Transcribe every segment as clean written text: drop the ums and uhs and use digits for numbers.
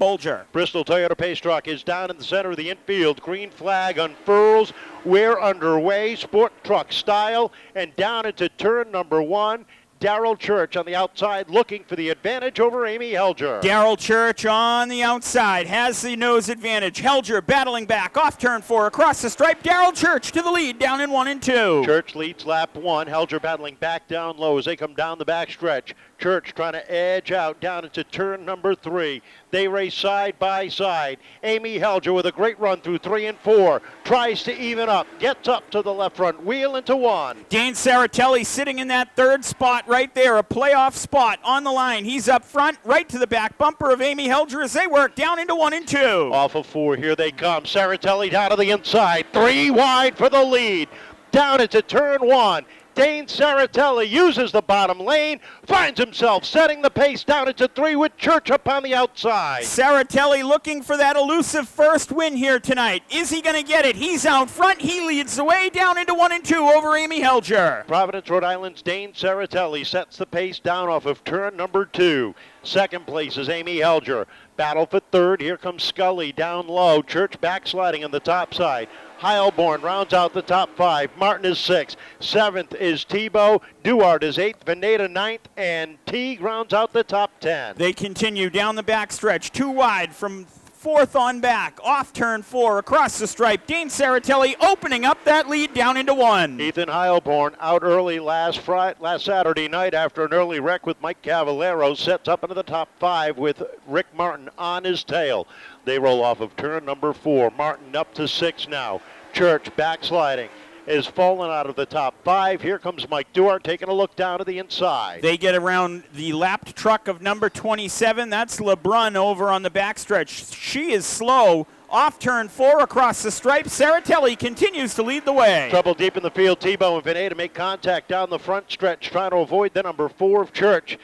Bolger. Bristol Toyota Pace Truck is down in the center of the infield. Green flag unfurls. We're underway, sport truck style, and down into turn number 1. Darrell Church on the outside looking for the advantage over Amy Helger. Darrell Church on the outside has the nose advantage. Helger battling back off turn 4 across the stripe. Darrell Church to the lead down in 1 and 2. Church leads lap 1. Helger battling back down low as they come down the back stretch. Church trying to edge out down into turn number 3. They race side by side. Amy Helger with a great run through 3 and 4. Tries to even up. Gets up to the left front wheel into 1. Dane Saritelli sitting in that third spot right there. A playoff spot on the line. He's up front right to the back bumper of Amy Helger as they work down into 1 and 2. Off of 4. Here they come. Saritelli down to the inside. 3 wide for the lead. Down into turn 1. Dane Saritelli uses the bottom lane, finds himself setting the pace down into 3 with Church up on the outside. Saritelli looking for that elusive first win here tonight. Is he going to get it? He's out front. He leads the way down into 1 and 2 over Amy Helger. Providence, Rhode Island's Dane Saritelli sets the pace down off of turn number 2. Second place is Amy Helger. Battle for third. Here comes Scully down low. Church backsliding on the top side. Heilborn rounds out the top 5. Martin is 6th. 7th is Thibeault. Duarte is 8th. Vanada 9th. And Teague rounds out the top 10. They continue down the back stretch. 2 wide from 4th on back. Off turn 4 across the stripe. Dane Saritelli opening up that lead down into 1. Ethan Heilborn out early last Saturday night after an early wreck with Mike Cavallero. Sets up into the top 5 with Rick Martin on his tail. They roll off of turn number 4. Martin up to 6 now. Church backsliding is fallen out of the top 5. Here comes Mike Duarte taking a look down to the inside. They get around the lapped truck of number 27. That's LeBrun over on the backstretch. She is slow. Off turn 4 across the stripe. Saritelli continues to lead the way. Trouble deep in the field. Thibeault and Vanada make contact down the front stretch, trying to avoid the number 4 of Church.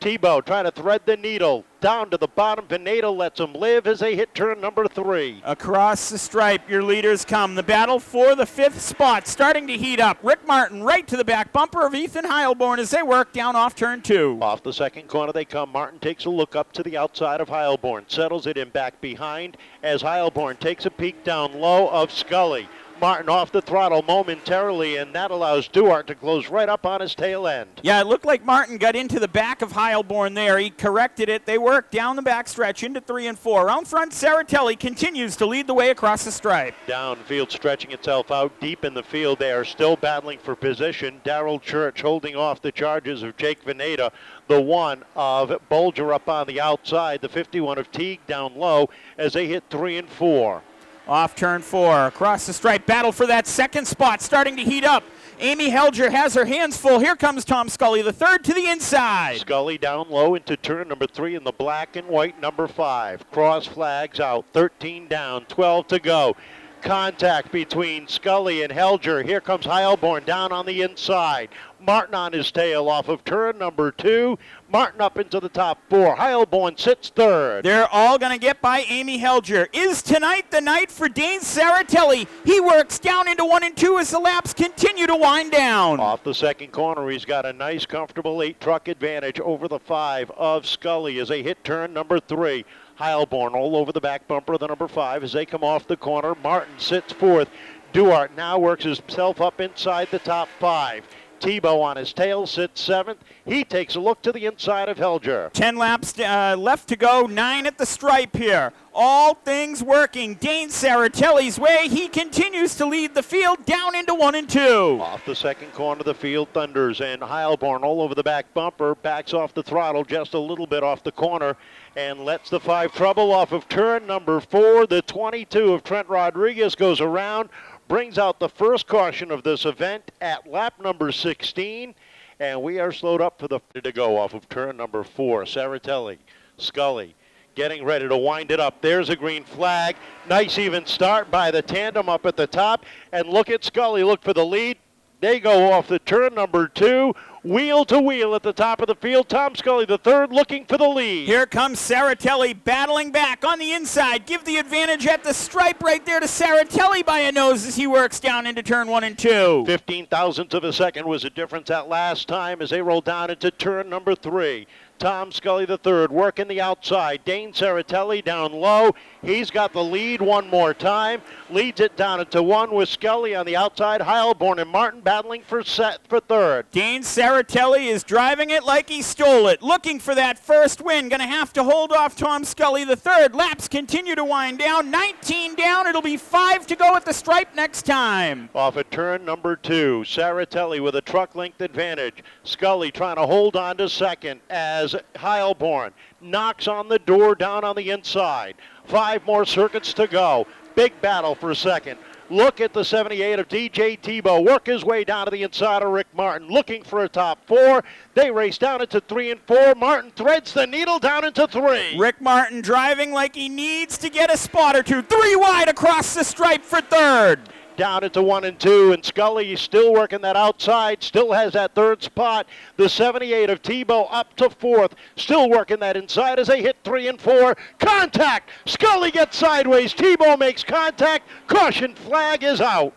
Thibeault trying to thread the needle down to the bottom. Vanada lets him live as they hit turn number 3. Across the stripe, your leaders come. The battle for the 5th spot starting to heat up. Rick Martin right to the back bumper of Ethan Heilborn as they work down off turn 2. Off the second corner they come. Martin takes a look up to the outside of Heilborn. Settles it in back behind as Heilborn takes a peek down low of Scully. Martin off the throttle momentarily, and that allows Duarte to close right up on his tail end. Yeah, it looked like Martin got into the back of Heilborn there. He corrected it. They work down the back stretch into 3 and 4. Out front, Saritelli continues to lead the way across the stripe. Downfield stretching itself out deep in the field. They are still battling for position. Darrell Church holding off the charges of Jake Vanada. The 1 of Bolger up on the outside. The 51 of Teague down low as they hit 3 and 4. Off turn 4, across the stripe, battle for that second spot, starting to heat up. Amy Helger has her hands full. Here comes Tom Scully, the 3rd to the inside. Scully down low into turn number 3 in the black and white number 5. Cross flags out, 13 down, 12 to go. Contact between Scully and Helger. Here comes Heilborn down on the inside. Martin on his tail off of turn number 2. Martin up into the top 4. Heilborn sits 3rd. They're all going to get by Amy Helger. Is tonight the night for Dane Saritelli? He works down into 1 and 2 as the laps continue to wind down. Off the second corner, he's got a nice, comfortable 8-truck advantage over the 5 of Scully as they hit turn number 3. Heilborn all over the back bumper of the number 5 as they come off the corner. Martin sits 4th. Duarte now works himself up inside the top 5. Thibeault on his tail sits 7th. He takes a look to the inside of Helger. 10 laps left to go, 9 at the stripe here. All things working Dane Saritelli's way. He continues to lead the field down into 1 and 2. Off the second corner, the field thunders, and Heilborn all over the back bumper, backs off the throttle just a little bit off the corner, and lets the 5 trouble off of turn number 4. The 22 of Trent Rodriguez goes around, brings out the first caution of this event at lap number 16, and we are slowed up for the to go off of turn number 4. Saritelli, Scully, getting ready to wind it up. There's a green flag. Nice even start by the tandem up at the top, and look at Scully, look for the lead. They go off the turn number 2, wheel to wheel at the top of the field. Tom Scully, the 3rd, looking for the lead. Here comes Saritelli battling back on the inside. Give the advantage at the stripe right there to Saritelli by a nose as he works down into turn 1 and 2. 15 thousandths of a second was the difference that last time as they roll down into turn number 3. Tom Scully III working the outside. Dane Saritelli down low. He's got the lead one more time. Leads it down into one with Scully on the outside. Heilborn and Martin battling for third. Dane Saritelli is driving it like he stole it. Looking for that first win. Going to have to hold off Tom Scully III. Laps continue to wind down. 19 down. It'll be 5 to go at the stripe next time. Off at turn number 2. Saritelli with a truck length advantage. Scully trying to hold on to second as Heilborn knocks on the door down on the inside. 5 more circuits to go. Big battle for second. Look at the 78 of DJ Thibeault work his way down to the inside of Rick Martin, looking for a top 4. They race down into 3 and 4. Martin threads the needle down into 3. Rick Martin driving like he needs to get a spot or two. 3 wide across the stripe for third. Down into 1 and 2, and Scully still working that outside, still has that third spot. The 78 of Thibeault up to 4th, still working that inside as they hit 3 and 4. Contact! Scully gets sideways, Thibeault makes contact, caution flag is out.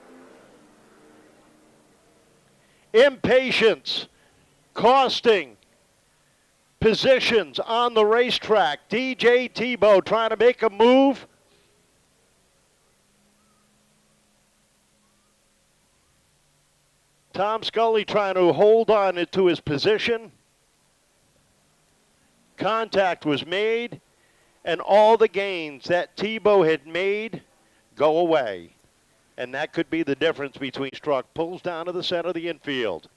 Impatience, costing positions on the racetrack. DJ Thibeault trying to make a move. Tom Scully trying to hold on to his position. Contact was made, and all the gains that Thibeault had made go away. And that could be the difference between Struck. Pulls down to the center of the infield.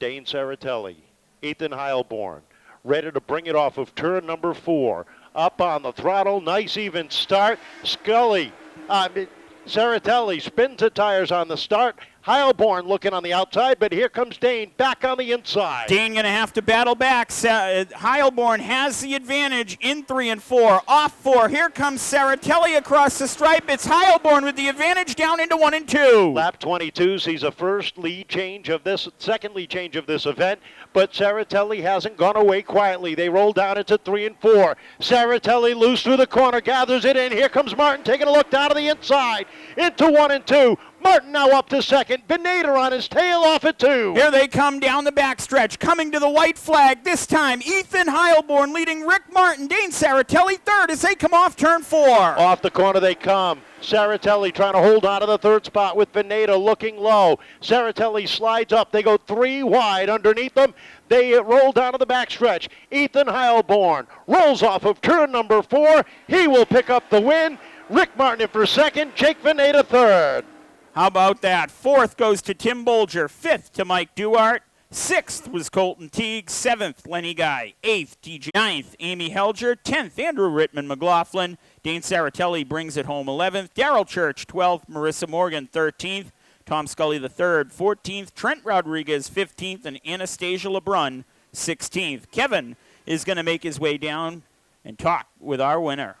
Dane Saritelli, Ethan Heilborn, ready to bring it off of turn number 4. Up on the throttle, nice even start. Saritelli spins the tires on the start. Heilborn looking on the outside, but here comes Dane back on the inside. Dane going to have to battle back. Heilborn has the advantage in 3 and 4. Off 4. Here comes Saritelli across the stripe. It's Heilborn with the advantage down into 1 and 2. Lap 22 sees a second lead change of this event, but Saritelli hasn't gone away quietly. They roll down into 3 and 4. Saritelli loose through the corner, gathers it in. Here comes Martin taking a look down to the inside into 1 and 2. Martin now up to second. Vanada on his tail off at 2. Here they come down the backstretch, coming to the white flag. This time, Ethan Heilborn leading Rick Martin. Dane Saritelli third as they come off turn 4. Off the corner they come. Saritelli trying to hold on to the third spot with Vanada looking low. Saritelli slides up. They go 3 wide underneath them. They roll down to the backstretch. Ethan Heilborn rolls off of turn number 4. He will pick up the win. Rick Martin in for second. Jake Vanada third. How about that? 4th goes to Tim Bolger. 5th to Mike Duarte. 6th was Colton Teague. 7th, Lenny Guy. 8th, DJ. 9th, Amy Helger. 10th, Andrew Rittman McLaughlin. Dane Saritelli brings it home 11th. Darrell Church, 12th. Marissa Morgan, 13th. Tom Scully III, 14th. Trent Rodriguez, 15th. And Anastasia LeBrun, 16th. Kevin is going to make his way down and talk with our winner.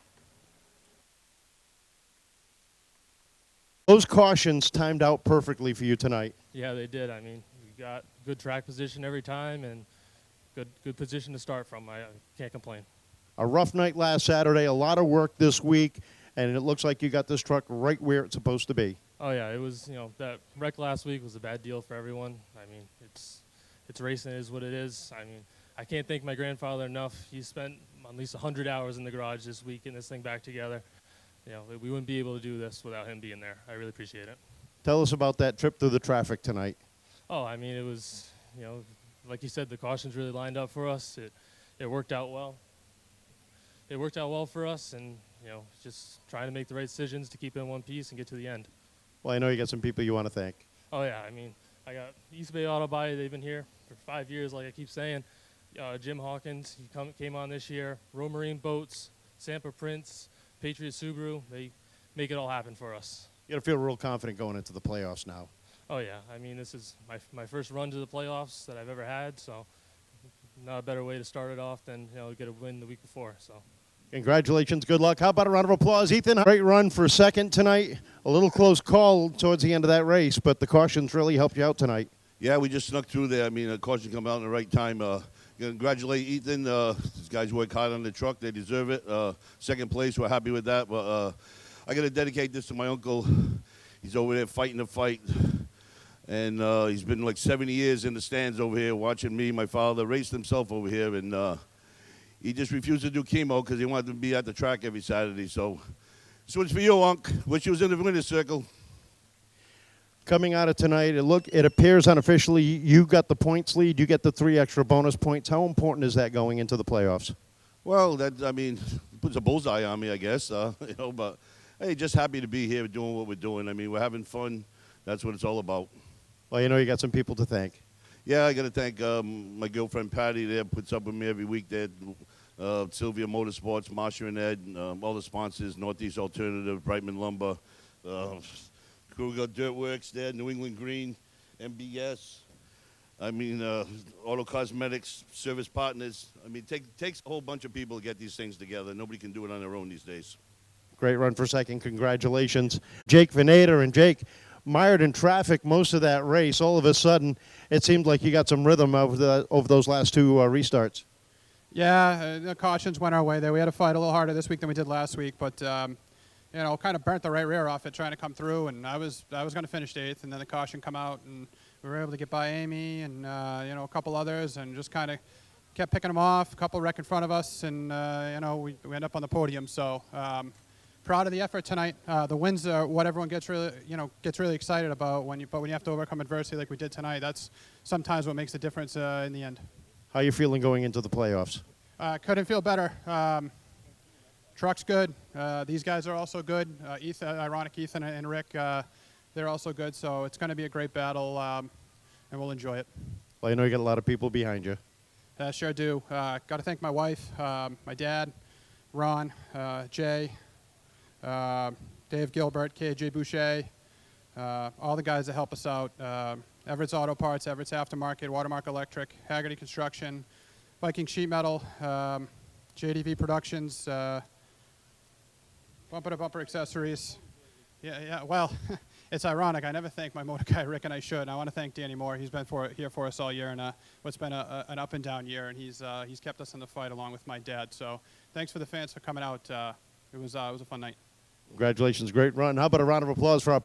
Those cautions timed out perfectly for you tonight. Yeah, they did. I mean, you got good track position every time and good position to start from. I can't complain. A rough night last Saturday, a lot of work this week, and it looks like you got this truck right where it's supposed to be. Oh, yeah, it was, that wreck last week was a bad deal for everyone. I mean, it's racing is what it is. I mean, I can't thank my grandfather enough. He spent at least 100 hours in the garage this week getting this thing back together. We wouldn't be able to do this without him being there. I really appreciate it. Tell us about that trip through the traffic tonight. Oh, I mean, it was, like you said, the cautions really lined up for us. It worked out well. It worked out well for us, and, just trying to make the right decisions to keep it in one piece and get to the end. Well, I know you got some people you want to thank. Oh, yeah. I mean, I got East Bay Auto Body. They've been here for 5 years, like I keep saying. Jim Hawkins, he came on this year. Romarine Boats, Sampa Prince, Patriot Subaru, they make it all happen for us. You got to feel real confident going into the playoffs now. Oh, yeah. I mean, this is my first run to the playoffs that I've ever had, so not a better way to start it off than, get a win the week before. So, congratulations. Good luck. How about a round of applause? Ethan, great run for second tonight. A little close call towards the end of that race, but the cautions really helped you out tonight. Yeah, we just snuck through there. I mean, the caution come out in the right time. Congratulate Ethan. These guys work hard on the truck. They deserve it. Second place, we're happy with that. But I got to dedicate this to my uncle. He's over there fighting the fight. And he's been like 70 years in the stands over here watching me, my father, race himself over here. And he just refused to do chemo because he wanted to be at the track every Saturday. So this one's for you, Unc. Wish you was in the winner's circle. Coming out of tonight, it appears unofficially you got the points lead. You get the 3 extra bonus points. How important is that going into the playoffs? Well, puts a bullseye on me, I guess. But hey, just happy to be here doing what we're doing. I mean, we're having fun. That's what it's all about. Well, you got some people to thank. Yeah, I got to thank my girlfriend Patty there, puts up with me every week there. Sylvia Motorsports, Marsha and Ed, all the sponsors, Northeast Alternative, Brightman Lumber, Kruger Dirt Works there, New England Green, MBS. Auto Cosmetics, Service Partners. Takes a whole bunch of people to get these things together. Nobody can do it on their own these days. Great run for second. Congratulations. Jake Vanada. And Jake, mired in traffic most of that race. All of a sudden, it seemed like you got some rhythm over those last 2 restarts. Yeah, the cautions went our way there. We had to fight a little harder this week than we did last week, but kind of burnt the right rear off it trying to come through, and I was going to finish 8th, and then the caution come out, and we were able to get by Amy and a couple others, and just kind of kept picking them off. A couple wreck in front of us, and we end up on the podium. So proud of the effort tonight. The wins are what everyone gets really excited about but when you have to overcome adversity like we did tonight, that's sometimes what makes the difference in the end. How are you feeling going into the playoffs? Couldn't feel better. Truck's good. These guys are also good. Ethan and Rick, they're also good. So it's going to be a great battle, and we'll enjoy it. Well, you got a lot of people behind you. I sure do. Got to thank my wife, my dad, Ron, Jay, Dave Gilbert, KJ Boucher, all the guys that help us out. Everett's Auto Parts, Everett's Aftermarket, Watermark Electric, Haggerty Construction, Viking Sheet Metal, JDV Productions, Bumper to Bumper Accessories. Yeah. Well, it's ironic. I never thank my motor guy, Rick, and I should. And I want to thank Danny Moore. He's been here for us all year, and what's been an up and down year, and he's kept us in the fight along with my dad. So thanks for the fans for coming out. It was a fun night. Congratulations, great run. How about a round of applause for our